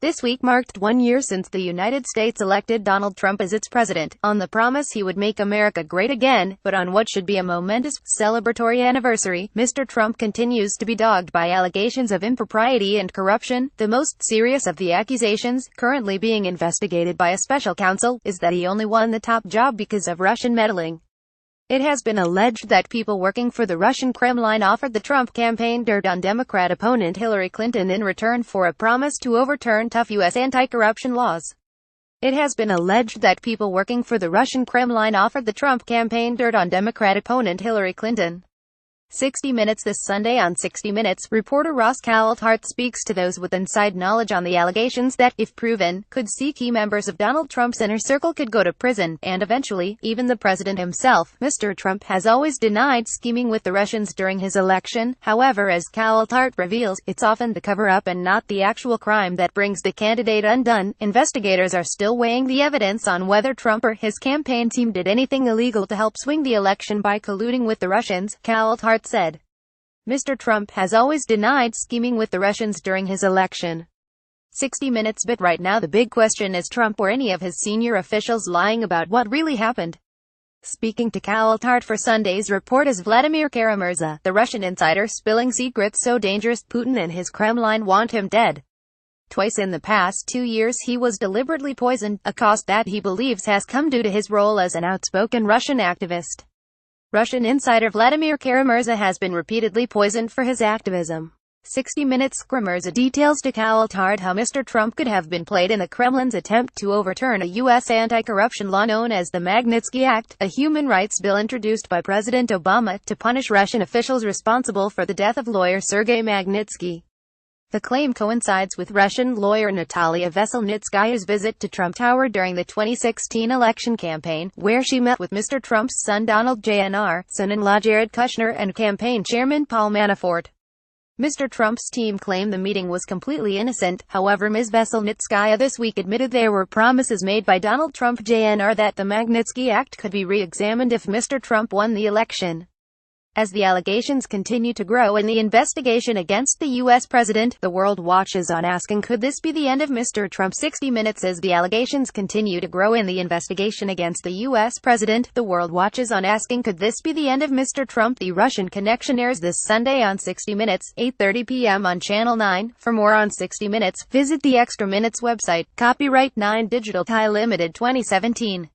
This week marked 1 year since the United States elected Donald Trump as its president, on the promise he would make America great again, but on what should be a momentous, celebratory anniversary, Mr. Trump continues to be dogged by allegations of impropriety and corruption. The most serious of the accusations, currently being investigated by a special counsel, is that he only won the top job because of Russian meddling. It has been alleged that people working for the Russian Kremlin offered the Trump campaign dirt on Democrat opponent Hillary Clinton in return for a promise to overturn tough U.S. anti-corruption laws. It has been alleged that people working for the Russian Kremlin offered the Trump campaign dirt on Democrat opponent Hillary Clinton. 60 Minutes. This Sunday on 60 Minutes, reporter Ross Caulthart speaks to those with inside knowledge on the allegations that, if proven, could see key members of Donald Trump's inner circle could go to prison, and eventually, even the president himself. Mr. Trump has always denied scheming with the Russians during his election. However, as Caulthart reveals, it's often the cover-up and not the actual crime that brings the candidate undone. Investigators are still weighing the evidence on whether Trump or his campaign team did anything illegal to help swing the election by colluding with the Russians, Caulthart said. Mr. Trump has always denied scheming with the Russians during his election. 60 Minutes. But right now the big question is Trump or any of his senior officials lying about what really happened. Speaking to Caulthart for Sunday's report is Vladimir Kara-Murza, the Russian insider spilling secrets so dangerous Putin and his Kremlin want him dead. Twice in the past 2 years he was deliberately poisoned, a cost that he believes has come due to his role as an outspoken Russian activist. Russian insider Vladimir Kara-Murza has been repeatedly poisoned for his activism. 60 Minutes. Kara-Murza details to Caulthart how Mr. Trump could have been played in the Kremlin's attempt to overturn a U.S. anti-corruption law known as the Magnitsky Act, a human rights bill introduced by President Obama to punish Russian officials responsible for the death of lawyer Sergei Magnitsky. The claim coincides with Russian lawyer Natalia Veselnitskaya's visit to Trump Tower during the 2016 election campaign, where she met with Mr. Trump's son Donald Jr., son-in-law Jared Kushner, and campaign chairman Paul Manafort. Mr. Trump's team claimed the meeting was completely innocent. However, Ms. Veselnitskaya this week admitted there were promises made by Donald Trump Jr. that the Magnitsky Act could be re-examined if Mr. Trump won the election. As the allegations continue to grow in the investigation against the U.S. president, the world watches on asking, could this be the end of Mr. Trump? 60 Minutes. As the allegations continue to grow in the investigation against the U.S. president, the world watches on asking, could this be the end of Mr. Trump? The Russian Connection airs this Sunday on 60 Minutes, 8:30 p.m. on Channel 9. For more on 60 Minutes, visit the Extra Minutes website. Copyright 9 Digital Thai Limited 2017.